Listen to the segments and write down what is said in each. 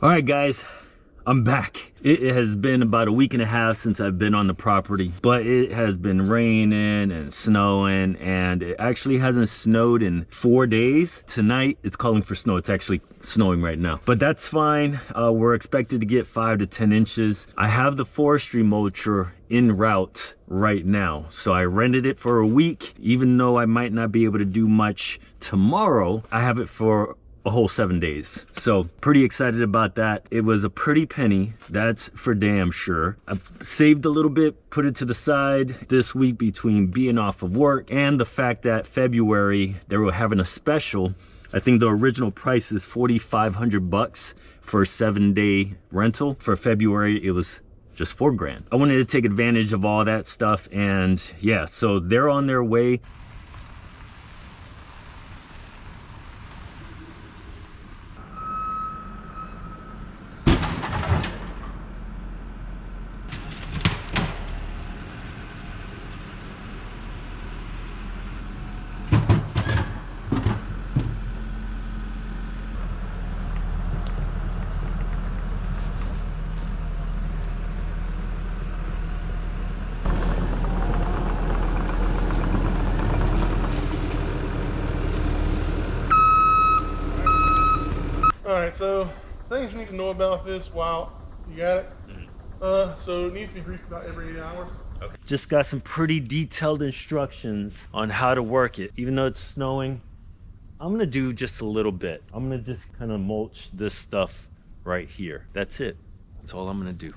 All right, guys, I'm back. It has been about a week and a half since I've been on the property, but it has been raining and snowing, and it actually hasn't snowed in 4 days. Tonight, it's calling for snow. It's actually snowing right now, but that's fine. We're expected to get 5 to 10 inches. I have the Forestry Mulcher en route right now, so I rented it for a week. Even though I might not be able to do much tomorrow, I have it for a whole 7 days. So pretty excited about that. It was a pretty penny, that's for damn sure. I've saved a little bit, put it to the side this week between being off of work and the fact that February they were having a special. I think the original price is $4,500 for a 7-day rental. For February, it was just $4,000. I wanted to take advantage of all that stuff, and yeah, so they're on their way. Alright, so things you need to know about this while you got it. So it needs to be greased about every 8 hours. Okay. Just got some pretty detailed instructions on how to work it. Even though it's snowing, I'm gonna do just a little bit. I'm gonna just kind of mulch this stuff right here. That's it. That's all I'm gonna do.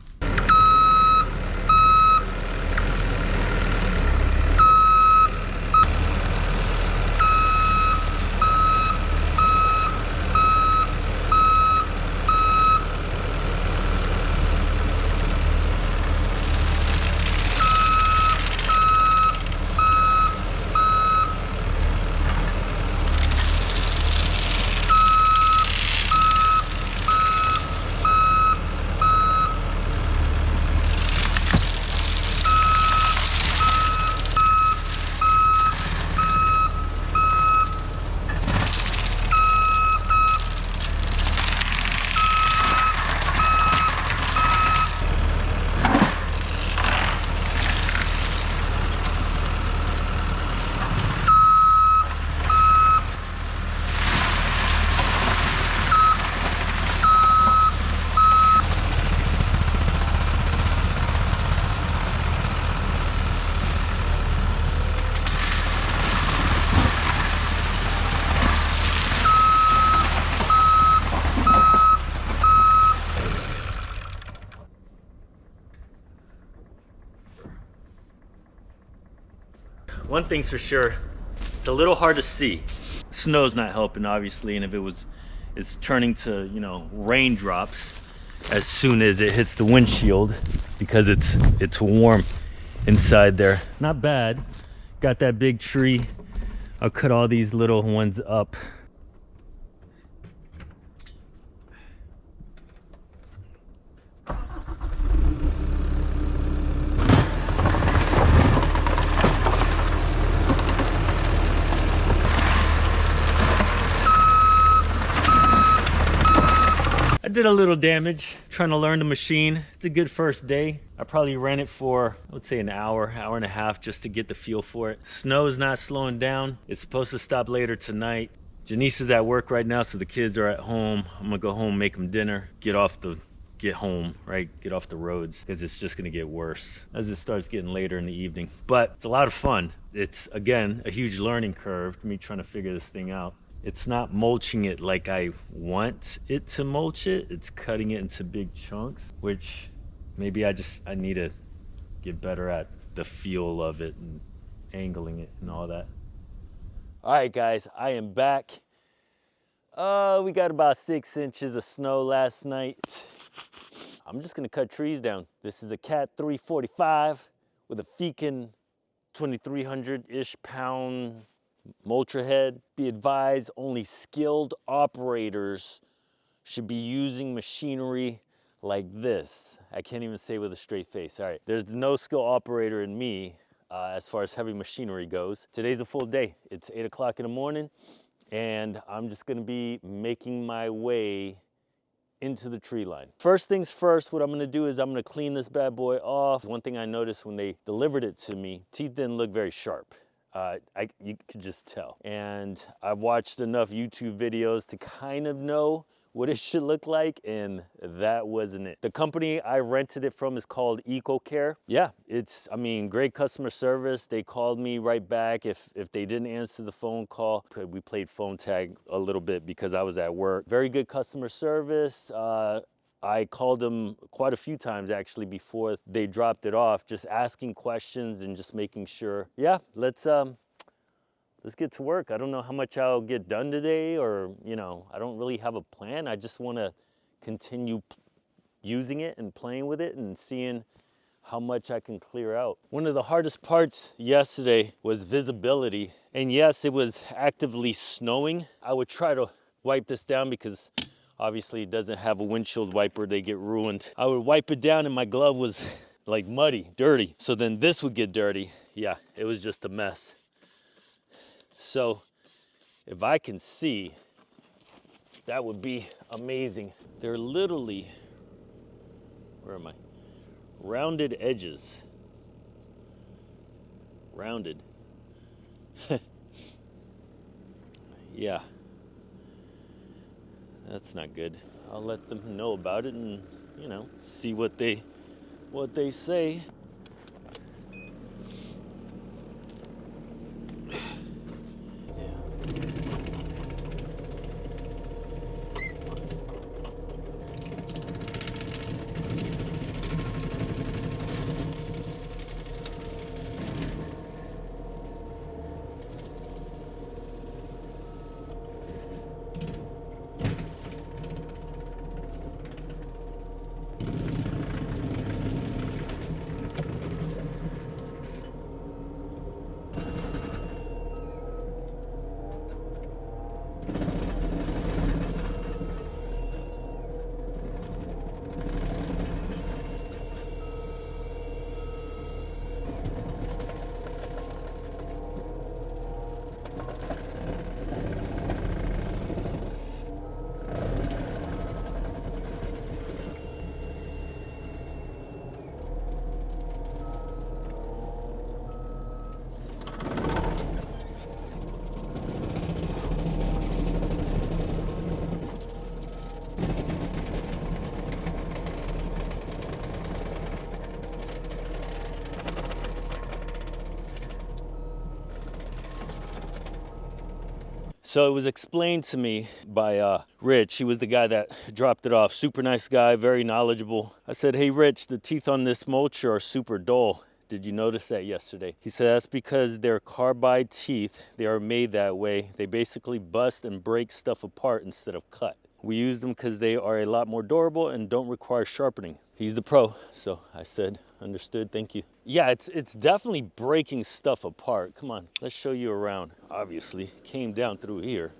One thing's for sure, it's a little hard to see. Snow's not helping, obviously, and if it's turning to, you know, raindrops as soon as it hits the windshield because it's warm inside there. Not bad. Got that big tree. I'll cut all these little ones up. I did a little damage trying to learn the machine. It's a good first day. I probably ran it for, I would say, an hour and a half just to get the feel for it. Snow is not slowing down. It's supposed to stop later tonight. Janice is at work right now, so the kids are at home. I'm gonna go home, make them dinner, get off the roads, because it's just gonna get worse as it starts getting later in the evening. But it's a lot of fun. It's, again, a huge learning curve, me trying to figure this thing out. It's not mulching it like I want it to mulch it. It's cutting it into big chunks, which maybe I need to get better at the feel of it and angling it and all that. All right, guys, I am back. We got about 6 inches of snow last night. I'm just gonna cut trees down. This is a Cat 345 with a Fekin 2,300-ish pound mulcher head. Be advised, only skilled operators should be using machinery like this. I can't even say with a straight face. All right, there's no skill operator in me as far as heavy machinery goes. Today's a full day. It's 8 o'clock in the morning, and I'm just gonna be making my way into the tree line. First things first, what I'm gonna do is I'm gonna clean this bad boy off. One thing I noticed when they delivered it to me, teeth didn't look very sharp. You could just tell. And I've watched enough YouTube videos to kind of know what it should look like, and that wasn't it. The company I rented it from is called EcoCare. Yeah, I mean, great customer service. They called me right back if they didn't answer the phone call. We played phone tag a little bit because I was at work. Very good customer service. I called them quite a few times actually before they dropped it off, just asking questions and just making sure. Yeah, let's get to work. I don't know how much I'll get done today, or, you know, I don't really have a plan. I just want to continue using it and playing with it and seeing how much I can clear out. One of the hardest parts yesterday was visibility. And yes, it was actively snowing. I would try to wipe this down because obviously it doesn't have a windshield wiper, they get ruined. I would wipe it down and my glove was like muddy, dirty. So then this would get dirty. Yeah, it was just a mess. So if I can see, that would be amazing. They're literally, where am I? Rounded edges. Rounded. Yeah. That's not good. I'll let them know about it and, you know, see what they say. So it was explained to me by Rich. He was the guy that dropped it off. Super nice guy, very knowledgeable. I said, hey Rich, the teeth on this mulcher are super dull. Did you notice that yesterday? He said, that's because they're carbide teeth. They are made that way. They basically bust and break stuff apart instead of cut. We use them because they are a lot more durable and don't require sharpening. He's the pro, so I said, understood, thank you. Yeah, it's definitely breaking stuff apart. Come on, let's show you around. Obviously, came down through here.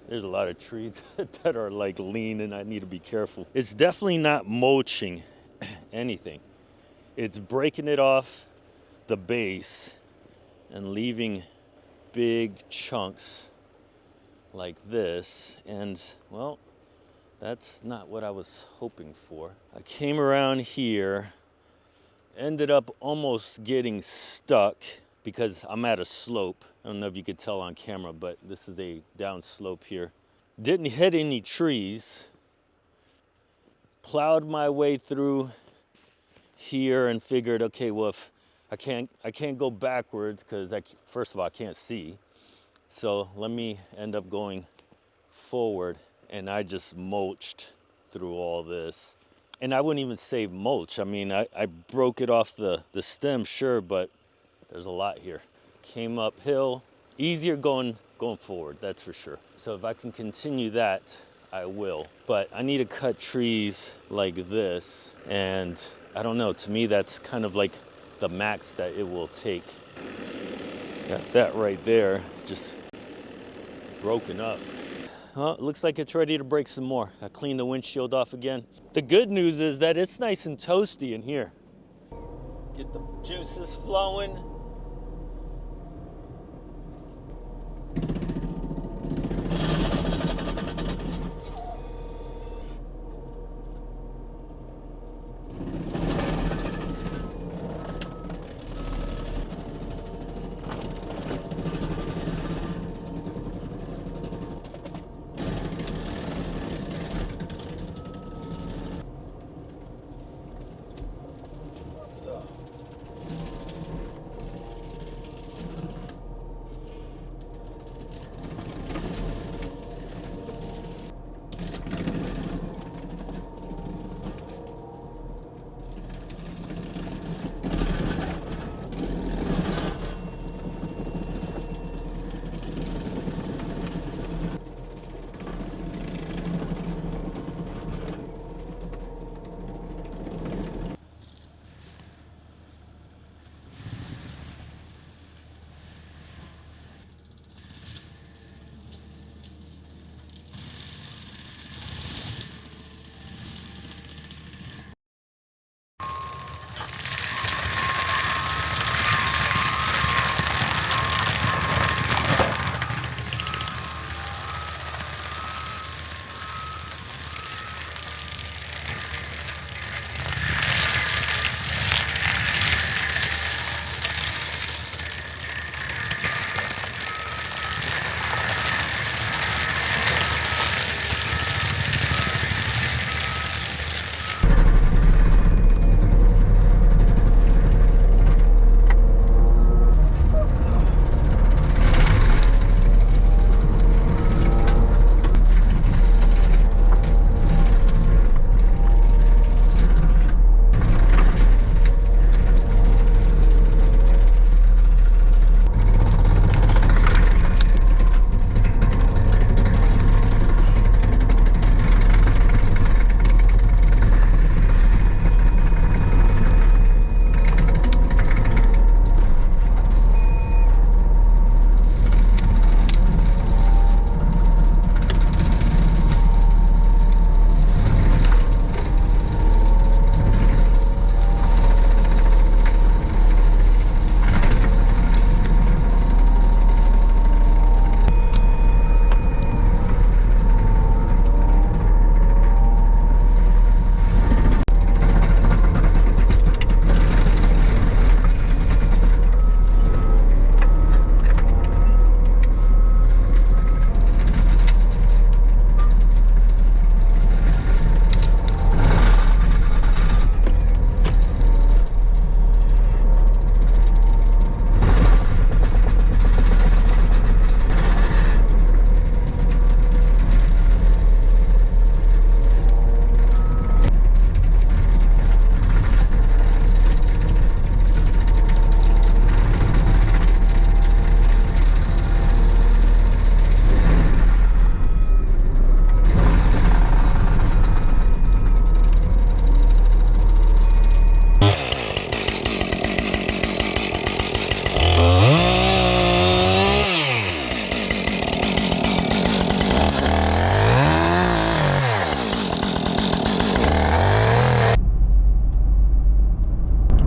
There's a lot of trees that are like lean and I need to be careful. It's definitely not mulching anything. It's breaking it off the base and leaving big chunks like this, and well, that's not what I was hoping for. I came around here, ended up almost getting stuck because I'm at a slope. I don't know if you could tell on camera, but this is a down slope here. Didn't hit any trees. Plowed my way through here and figured, okay, well, if I can't go backwards because first of all, I can't see. So let me end up going forward, and I just mulched through all this. And I wouldn't even say mulch. I mean, I broke it off the stem, sure, but there's a lot here. Came uphill, easier going forward, that's for sure. So if I can continue that, I will. But I need to cut trees like this, and I don't know, to me that's kind of like the max that it will take. Got that right there, just broken up. Well, it looks like it's ready to break some more. I cleaned the windshield off again. The good news is that it's nice and toasty in here. Get the juices flowing.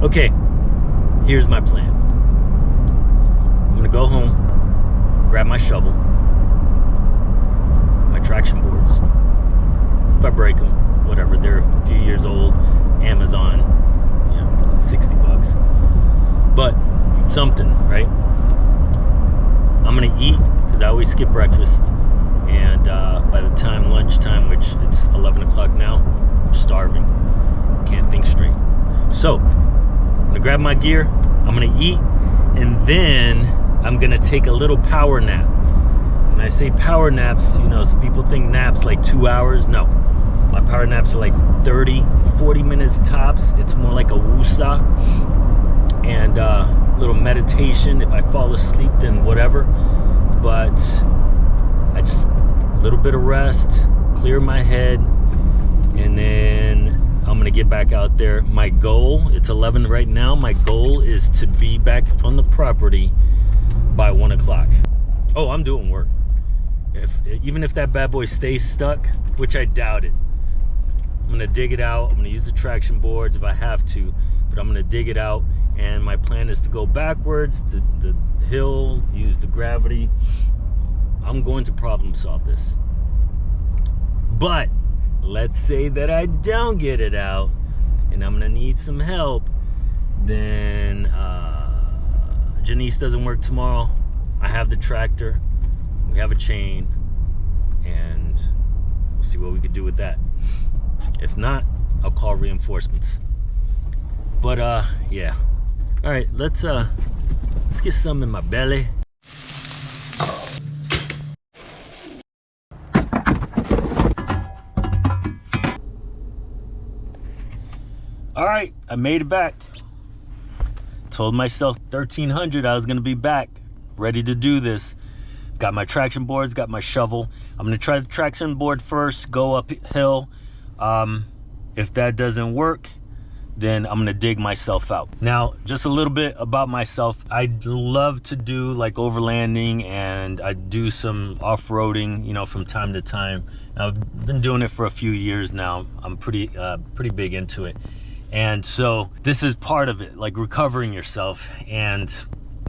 Okay, here's my plan. I'm gonna go home, grab my shovel, my traction boards. If I break them, whatever, they're a few years old, Amazon, you know, 60 bucks. But something, right? I'm gonna eat, because I always skip breakfast. And by the time lunchtime, which it's 11 o'clock now, I'm starving. Can't think straight. So, I'm gonna grab my gear, I'm gonna eat, and then I'm gonna take a little power nap. When I say power naps, you know, some people think naps like 2 hours. No, my power naps are like 30, 40 minutes tops. It's more like a woosah and little meditation. If I fall asleep, then whatever. But I just, a little bit of rest, clear my head, and then I'm gonna get back out there. My goal, it's 11 right now, my goal is to be back on the property by 1 o'clock. Oh, I'm doing work. Even if that bad boy stays stuck, which I doubt it, I'm gonna dig it out. I'm gonna use the traction boards if I have to, but I'm gonna dig it out. And my plan is to go backwards, the hill, use the gravity. I'm going to problem solve this. But let's say that I don't get it out and I'm gonna need some help, then Janice doesn't work tomorrow. I have the tractor, we have a chain, and we'll see what we could do with that. If not, I'll call reinforcements. But yeah. All right, let's get some in my belly. All right, I made it back. Told myself 1300 I was gonna be back, ready to do this. Got my traction boards, got my shovel. I'm gonna try the traction board first, go uphill. If that doesn't work, then I'm gonna dig myself out. Now, just a little bit about myself. I love to do like overlanding, and I do some off-roading, you know, from time to time. I've been doing it for a few years now. I'm pretty big into it. And so this is part of it, like recovering yourself. And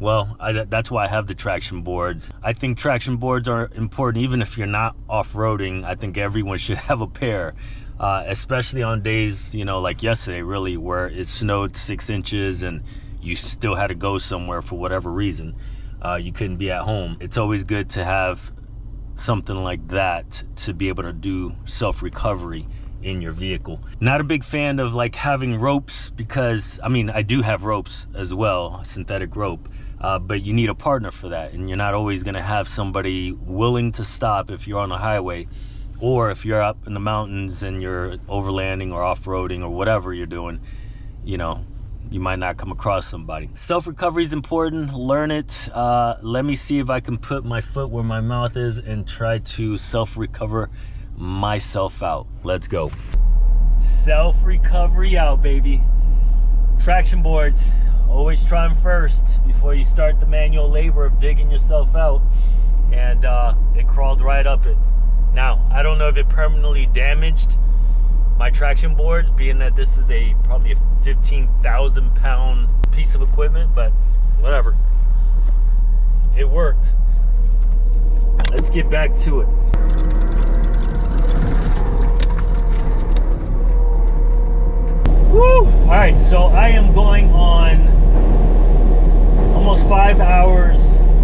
well, that's why I have the traction boards. I think traction boards are important, even if you're not off-roading. I think everyone should have a pair. Especially on days, you know, like yesterday, really, where it snowed 6 inches and you still had to go somewhere for whatever reason. You couldn't be at home. It's always good to have something like that to be able to do self-recovery in your vehicle. Not a big fan of like having ropes, because I mean, I do have ropes as well, synthetic rope, but you need a partner for that, and you're not always going to have somebody willing to stop if you're on a highway. Or if you're up in the mountains and you're overlanding or off-roading or whatever you're doing, you know, you might not come across somebody. Self-recovery is important. Learn it. Let me see if I can put my foot where my mouth is and try to self-recover myself out. Let's go. Self-recovery out, baby. Traction boards. Always try them first before you start the manual labor of digging yourself out. And it crawled right up it. Now, I don't know if it permanently damaged my traction boards, being that this is probably a 15,000 pound piece of equipment, but whatever. It worked. Let's get back to it. Woo! All right, so I am going on almost 5 hours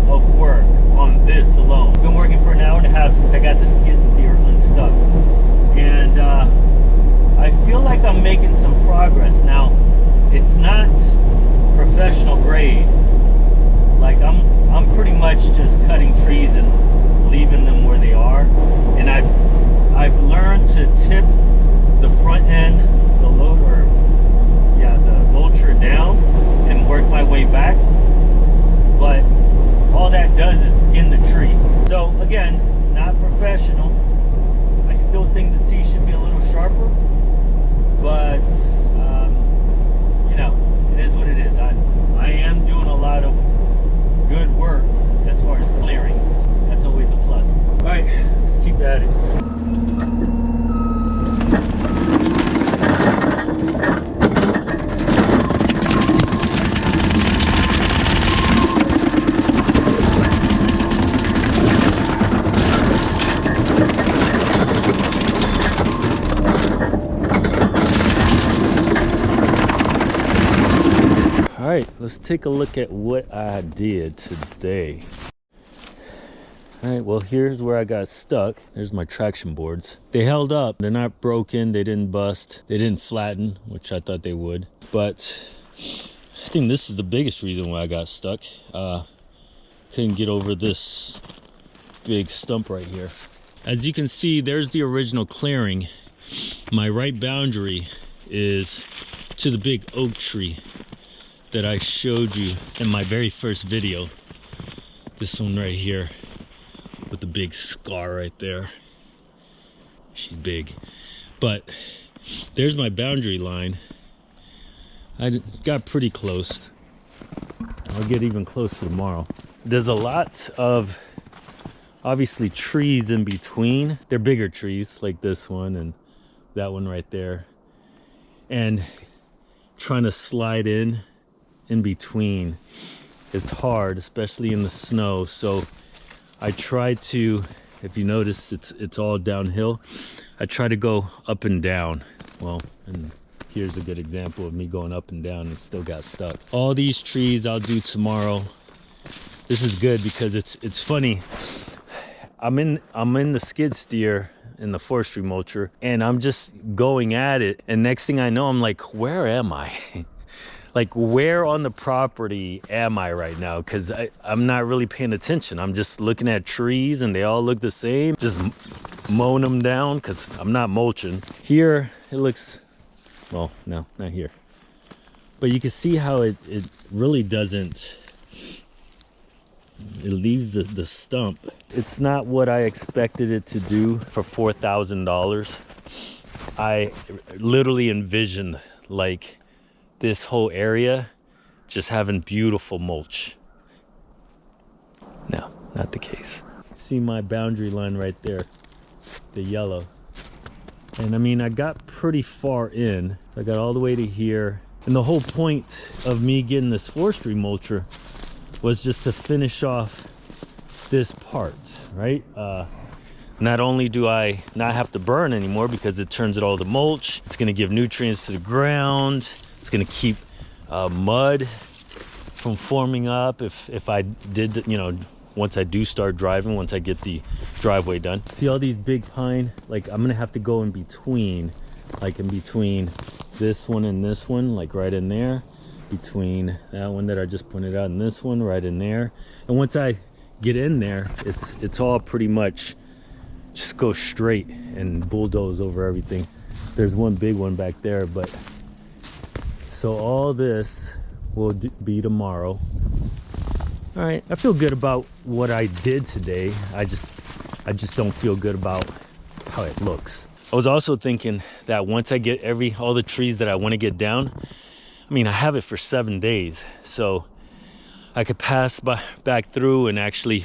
of work on this alone. I've been working for an hour and a half since I got the skid steer unstuck, and I feel like I'm making some progress. Now, it's not professional grade. Like I'm pretty much just cutting trees and leaving them where they are, and I've learned to tip the front end, the loader, the mulcher down, and work my way back. But all that does is skin the tree. So again, not professional. I still think the T should be a little sharper, but you know, it is what it is. I am doing a lot of good work as far as clearing. That's always a plus. All right, let's keep at it. All right, let's take a look at what I did today. All right, well, here's where I got stuck. There's my traction boards. They held up. They're not broken. They didn't bust. They didn't flatten, which I thought they would. But I think this is the biggest reason why I got stuck. Couldn't get over this big stump right here. As you can see, there's the original clearing. My right boundary is to the big oak tree that I showed you in my very first video. This one right here with the big scar right there. She's big. But there's my boundary line. I got pretty close. I'll get even closer tomorrow. There's a lot of obviously trees in between. They're bigger trees like this one and that one right there. And trying to slide in between is hard, especially in the snow. So I try to, if you notice, it's all downhill. I try to go up and down. Well, and here's a good example of me going up and down and still got stuck. All these trees I'll do tomorrow. This is good because it's funny. I'm in the skid steer in the Forestry Mulcher, and I'm just going at it, and next thing I know, I'm like, where am I? Like, where on the property am I right now? Because I'm not really paying attention. I'm just looking at trees and they all look the same, just mowing them down because I'm not mulching. Here it looks Well, no, not here. But you can see how it really doesn't, it leaves the stump. It's not what I expected it to do for $4,000. I literally envisioned like this whole area just having beautiful mulch. No, not the case. See my boundary line right there, the yellow. And I mean, I got pretty far in. I got all the way to here. And the whole point of me getting this forestry mulcher was just to finish off this part, right? Not only do I not have to burn anymore because it turns it all to mulch, it's gonna give nutrients to the ground. It's gonna keep mud from forming up if I did, you know, once I do start driving, once I get the driveway done. See all these big pine? Like I'm gonna have to go in between, like in between this one and this one, like right in there, between that one that I just pointed out and this one right in there. And once I get in there, it's all pretty much just go straight and bulldoze over everything. There's one big one back there, but so all this will be tomorrow. All right, I feel good about what I did today. I just don't feel good about how it looks. I was also thinking that once I get all the trees that I want to get down, I mean, I have it for 7 days, so I could pass back through and actually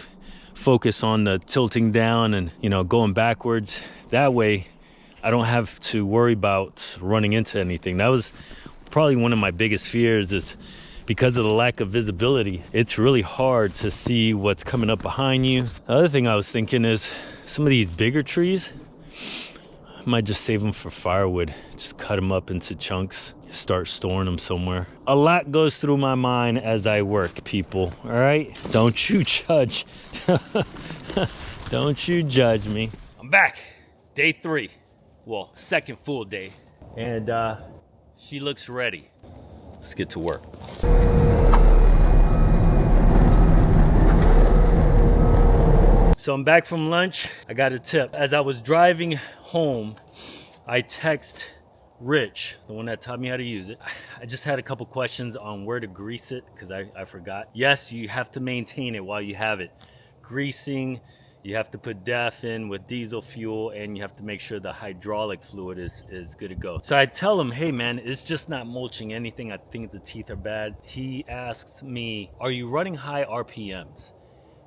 focus on the tilting down and, you know, going backwards. That way I don't have to worry about running into anything. That was probably one of my biggest fears, is because of the lack of visibility. It's really hard to see what's coming up behind you. The other thing I was thinking is some of these bigger trees, I might just save them for firewood. Just cut them up into chunks, start storing them somewhere. A lot goes through my mind as I work, people, all right? Don't you judge. Don't you judge me. I'm back, day 3. Well, second full day. And she looks ready. Let's get to work. So I'm back from lunch. I got a tip. As I was driving home, I text Rich, the one that taught me how to use it. I just had a couple questions on where to grease it because I forgot. Yes, you have to maintain it while you have it. Greasing, you have to put DEF in with diesel fuel, and you have to make sure the hydraulic fluid is good to go. So I tell him, hey man, it's just not mulching anything. I think the teeth are bad. He asked me, are you running high RPMs?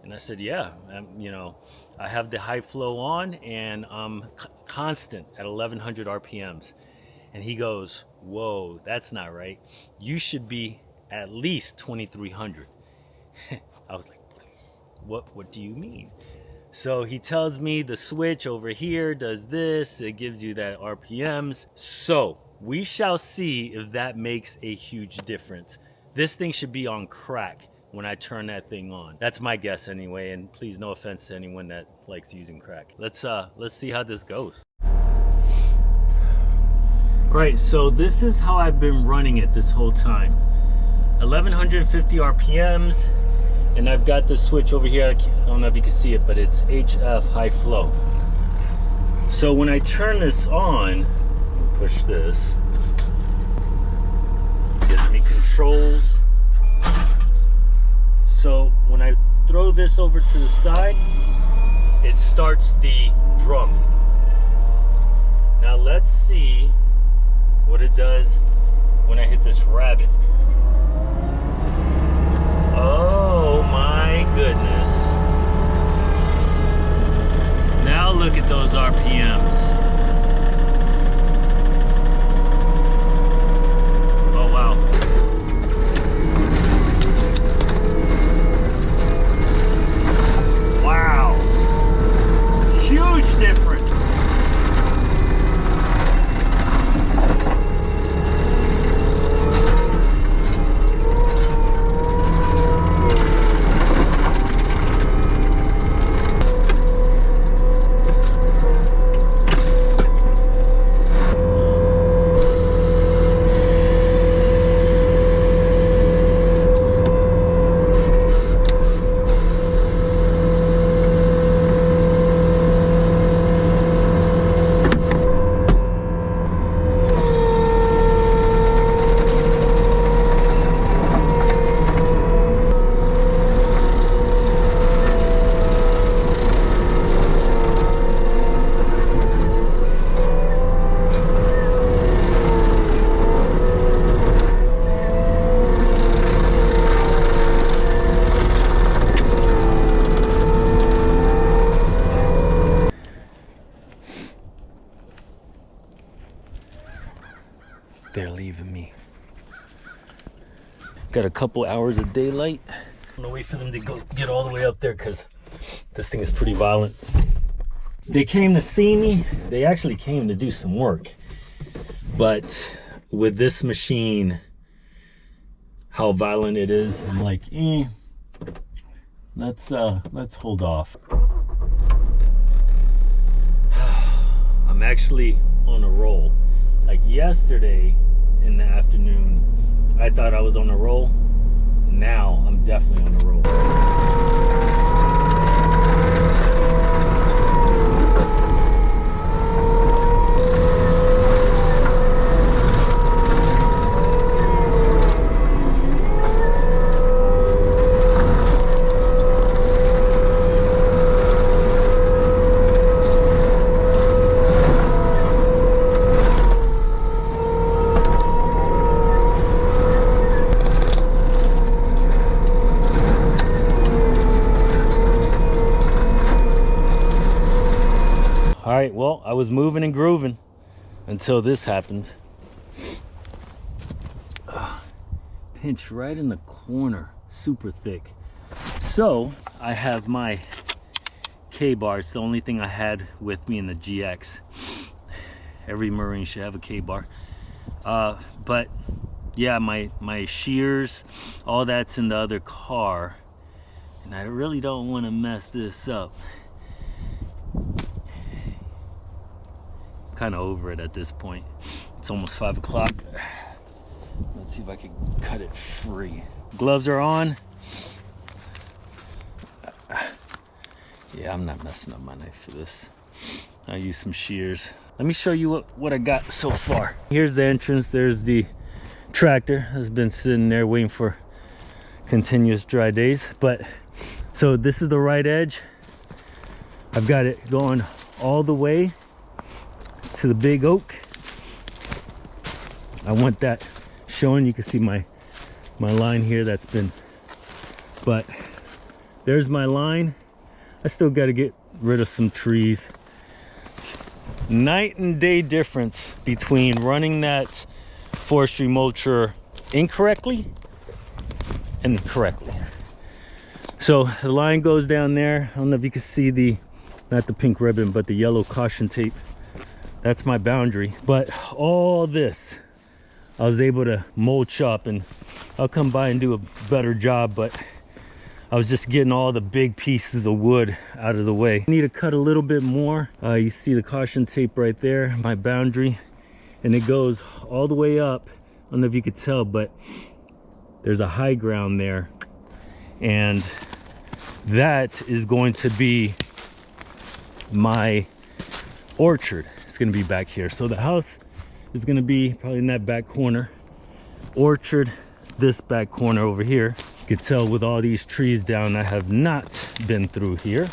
And I said, yeah, you know, I have the high flow on and I'm constant at 1100 RPMs. And he goes, whoa, that's not right. You should be at least 2300. I was like, what do you mean? So he tells me the switch over here does this, it gives you that RPMs. So we shall see if that makes a huge difference. This thing should be on crack when I turn that thing on. That's my guess anyway, and please no offense to anyone that likes using crack. Let's see how this goes. Right, so this is how I've been running it this whole time. 1150 RPMs, and I've got the switch over here. I don't know if you can see it, but it's HF high flow. So when I turn this on, push this, it gives me controls. So when I throw this over to the side, it starts the drum. Now let's see what it does when I hit this rabbit. Oh my goodness. Now look at those RPMs. Oh wow. Wow. Huge difference. They're leaving me. Got a couple hours of daylight. I'm gonna wait for them to go get all the way up there because this thing is pretty violent. They came to see me. They actually came to do some work. But with this machine, how violent it is, I'm like, let's hold off. I'm actually on a roll. Like yesterday in the afternoon, I thought I was on a roll. Now I'm definitely on a roll. All right, well, I was moving and grooving until this happened. Pinch right in the corner, super thick. So I have my K-bar. It's the only thing I had with me in the GX. Every Marine should have a K-bar. But yeah, my shears, all that's in the other car. And I really don't want to mess this up. Kind of over it at this point. It's almost 5 o'clock. Let's see if I can cut it free. Gloves are on. Yeah, I'm not messing up my knife for this. I'll use some shears. Let me show you what I got so far. Here's the entrance. There's the tractor. Has been sitting there waiting for continuous dry days. But so this is the right edge. I've got it going all the way to the big oak. I want that showing. You can see my line here that's been, but there's my line. I still got to get rid of some trees. Night and day difference between running that Forestry Mulcher incorrectly and correctly. So the line goes down there. I don't know if you can see the, not the pink ribbon, but the yellow caution tape. That's my boundary. But all this I was able to mulch up, and I'll come by and do a better job, but I was just getting all the big pieces of wood out of the way. I need to cut a little bit more. You see the caution tape right there, my boundary, and it goes all the way up. I don't know if you could tell, but there's a high ground there, and that is going to be my orchard. It's going to be back here. So the house is going to be probably in that back corner. Orchard, this back corner over here. You can tell with all these trees down, I have not been through here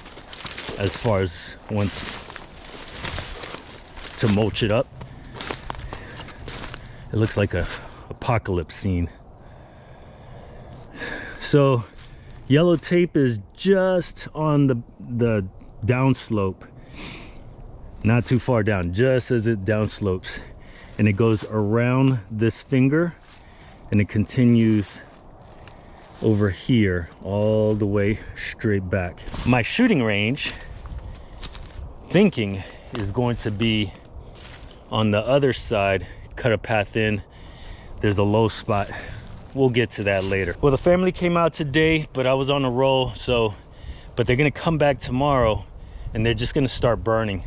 as far as once to mulch it up. It looks like a apocalypse scene. So yellow tape is just on the downslope. Not too far down, just as it downslopes, and it goes around this finger and it continues over here all the way straight back. My shooting range, thinking, is going to be on the other side. Cut a path in. There's a low spot. We'll get to that later. Well, the family came out today, but I was on a roll, so, but they're gonna come back tomorrow and they're just gonna start burning.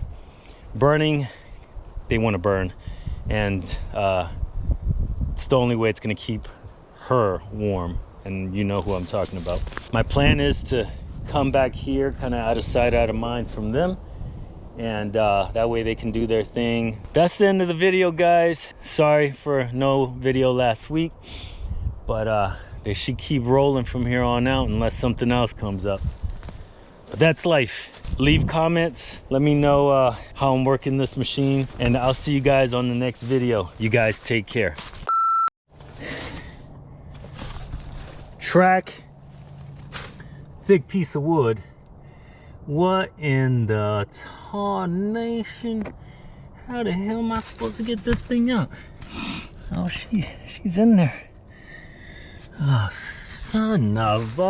They want to burn, and it's the only way it's going to keep her warm, and you know who I'm talking about. My plan is to come back here kind of out of sight, out of mind from them, and that way they can do their thing. That's the end of the video, guys. Sorry for no video last week, but they should keep rolling from here on out unless something else comes up. But that's life. Leave comments, let me know how I'm working this machine, and I'll see you guys on the next video. You guys take care. Track, thick piece of wood. What in the tarnation? How the hell am I supposed to get this thing out? Oh, she's in there. Oh, son of a...